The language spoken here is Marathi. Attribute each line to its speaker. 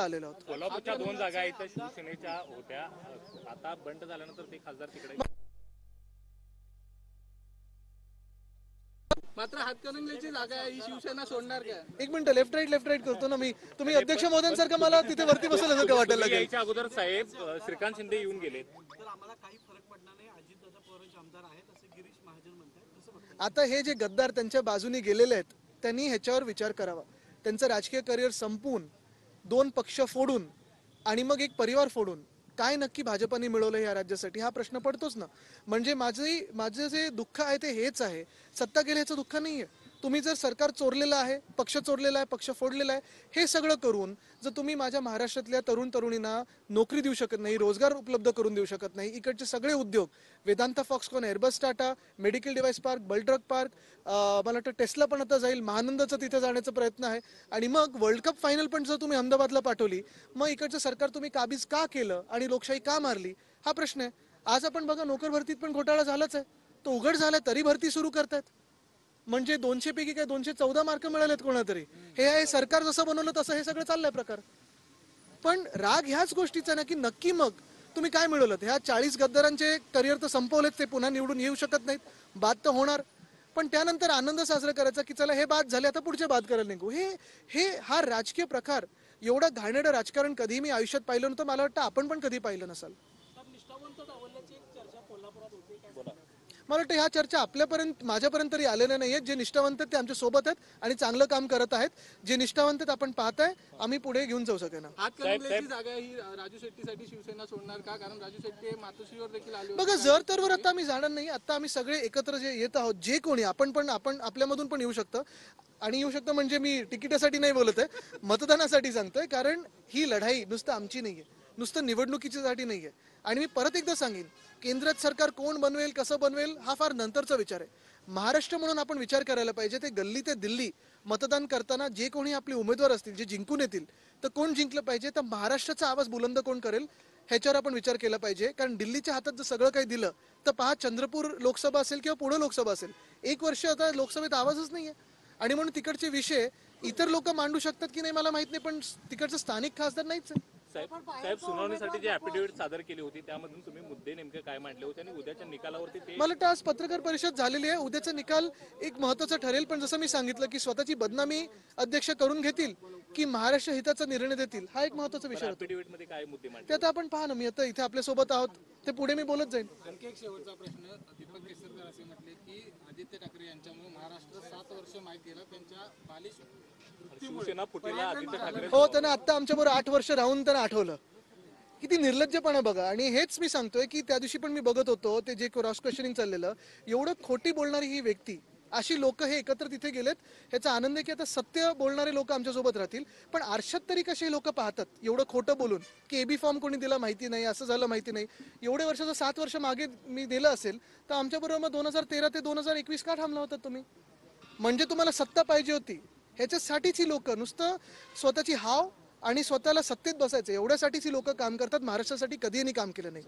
Speaker 1: आलेलो आहोत.
Speaker 2: कोल्हापूरच्या 2 जागा इथं शिवसेनेच्या होत्या, आता बंड झाल्यानंतर ते खासदार तिकडे.
Speaker 3: मात्र हातकणंगलेची जागा आहे, ही शिवसेना सोडणार का?
Speaker 1: एक मिनिट, लेफ्ट राईट करतो ना मी. तुम्ही अध्यक्ष महोदयांसारखं मला तिथे वरती बसवलं असं वाटायला लागेल.
Speaker 2: याच्या अगोदर साहेब श्रीकांत शिंदे येऊन गेले,
Speaker 4: तर आम्हाला काही फरक पडणार नाही. अजितदादा पवारांचे आमदार आहेत असे गिरीश महाजन म्हणतात. कसं बघताय?
Speaker 1: आता हे जे गद्दार त्यांच्या बाजूने गेलेले आहेत त्यांनी ह्याच्यावर विचार करावा. त्यांचं राजकीय करिअर संपवून 2 पक्ष फोडून आणि मग एक परिवार फोडून काय नक्की भाजपने मिळवलं या राज्यासाठी हा प्रश्न पडतोच ना. म्हणजे माझं जे दुःख आहे ते हेच आहे, सत्ता गेल्याचं दुःख नाहीये. तुम्ही जर सरकार चोरलेलं आहे, पक्ष चोरलेला आहे, पक्ष फोडलेला आहे, हे सगळं करून जर तुम्ही माझ्या महाराष्ट्रातल्या तरुण तरुणींना नोकरी देऊ शकत नाही, रोजगार उपलब्ध करून देऊ शकत नाही, इकडचे सगळे उद्योग Vedanta, Foxconn, Airbus, Tata, medical device park, bulk drug park, मला वाटतं टेस्ला पण आता जाईल, महानंदाचं तिथे जाण्याचा प्रयत्न आहे, आणि मग वर्ल्ड कप फायनल पण जर तुम्ही अहमदाबादला पाठवली, मग इकडचं सरकार तुम्ही काबीज का केलं आणि लोकशाही का मारली हा प्रश्न आहे. आज आपण बघा, नोकर भरतीत पण घोटाळा झालाच आहे, तो उघड झाला तरी भरती सुरू करतायत. म्हणजे 200 पैकी काय 214 मार्क मिळालेत कोणा तरी. हे आहे सरकार जसं बनवलं तसं हे सगळं चाललंय प्रकार. पण राग ह्याच गोष्टीचा ना की नक्की मग तुम्ही काय मिळवलं. ह्या 40 गद्दारांचे करिअर तर संपवलेत, ते पुन्हा निवडून येऊ शकत नाहीत, बाद तर होणार, पण त्यानंतर आनंद साजरा करायचा की चला हे बाद झाले, आता पुढचे बाद करायला निघू. हा राजकीय प्रकार, एवढं घाणेरडं राजकारण कधी मी आयुष्यात पाहिलं नव्हतं. मला वाटतं आपण पण कधी पाहिलं नसाल. मला वाटतं ह्या चर्चा आपल्यापर्यंत, माझ्यापर्यंत तरी आलेल्या नाही आहेत. जे निष्ठावंत आहेत ते आमच्या सोबत आहेत आणि चांगलं काम करत आहेत. जे निष्ठावंत आहेत आपण पाहताय, आम्ही पुढे घेऊन जाऊ सगळ्यांना.
Speaker 3: हातकणंगलेची जागा ही राजू शेट्टीसाठी शिवसेना सोडणार का? कारण राजू शेट्टी मातोश्रीवर देखील आले होते.
Speaker 1: बघा, जर तरवर आता आम्ही जाणार नाही. आता आम्ही सगळे एकत्र जे येत आहोत, जे कोणी आपण आपल्यामधून पण येऊ शकतं. आणि येऊ शकतं म्हणजे मी तिकिटासाठी नाही बोलत आहे, मतदानासाठी सांगतोय. कारण ही लढाई नुसतं आमची नाहीये, नुसतं निवडणुकीसाठी नाहीये. आणि मी परत एकदा सांगेन, केंद्रात सरकार कोण बनवेल, कसं बनवेल हा फार नंतरचा विचार आहे. महाराष्ट्र म्हणून आपण विचार करायला पाहिजे. ते गल्ली ते दिल्ली मतदान करताना जे कोणी आपले उमेदवार असतील, जे जिंकून येतील, तर कोण जिंकलं पाहिजे, तर महाराष्ट्राचा आवाज बुलंद कोण करेल ह्याच्यावर आपण विचार केला पाहिजे. कारण दिल्लीच्या हातात जर सगळं काही दिलं तर पहा, चंद्रपूर लोकसभा असेल किंवा पुणे लोकसभा असेल, 1 वर्ष आता लोकसभेत आवाजच नाहीये. आणि म्हणून तिकडचे विषय इतर लोक मांडू शकतात की नाही मला माहित नाही, पण तिकडचं स्थानिक खासदार नाहीच आहे.
Speaker 2: साहेब सुनावणीसाठी जी ॲफिडेव्हिट सादर केली होती त्यामधून तुम्ही मुद्दे नेमके काय मांडले होते आणि उद्याच्या निकालावरती ते.
Speaker 1: मला वाटतं आज पत्रकार परिषद झालेली आहे, उद्याचा निकाल एक महत्त्वाचा ठरेल. पण जसं मी सांगितलं की स्वतःची बदनामी अध्यक्ष करून घेतील की महाराष्ट्र हिताचा निर्णय देतील, हा एक महत्त्वाचा विषय होता.
Speaker 2: ॲफिडेव्हिटमध्ये काय मुद्दे मांडले
Speaker 1: ते आता आपण पहा ना, मी आता इथे आपल्या सोबत आहोत, ते पुढे मी बोलत जाईन.
Speaker 3: आणखी एक शेवटचा प्रश्न. दीपक केसरकर असे म्हटले की आदित्य ठाकरे यांच्यामुळे महाराष्ट्र 7 वर्ष माहीत गेलं, त्यांच्या बालिश
Speaker 2: शिवसेना फुटेला आदित्य ठाकरे.
Speaker 1: हो, त्यांना आता आमच्याबरोबर 8 वर्ष राहून त्यांना आठवलं. किती निर्लज्जपणा बघा. आणि हेच मी सांगतोय की त्या दिवशी पण मी बघत होतो ते जे क्रॉस क्वेश्चनिंग चाललेलं, एवढं खोटी बोलणारी ही व्यक्ती, अशी लोक हे एकत्र तिथे गेलेत. ह्याचा आनंद आहे की आता सत्य बोलणारे लोक आमच्यासोबत राहतील. पण आरशात तरी कसे लोक पाहतात एवढं खोटं बोलून की एबी फॉर्म कोणी दिला माहिती नाही, असं झालं माहिती नाही. एवढे वर्ष जर 7 वर्ष मागे मी दिलं असेल तर आमच्याबरोबर मग 2013 ते 2021 का थांबला होता तुम्ही? म्हणजे तुम्हाला सत्ता पाहिजे होती, ह्याच्यासाठीच ही लोक नुसतं स्वतःची हाव आणि स्वतःला सत्तेत बसायचं एवढ्यासाठीच ही लोक काम करतात. महाराष्ट्रासाठी कधीही काम केलं नाही.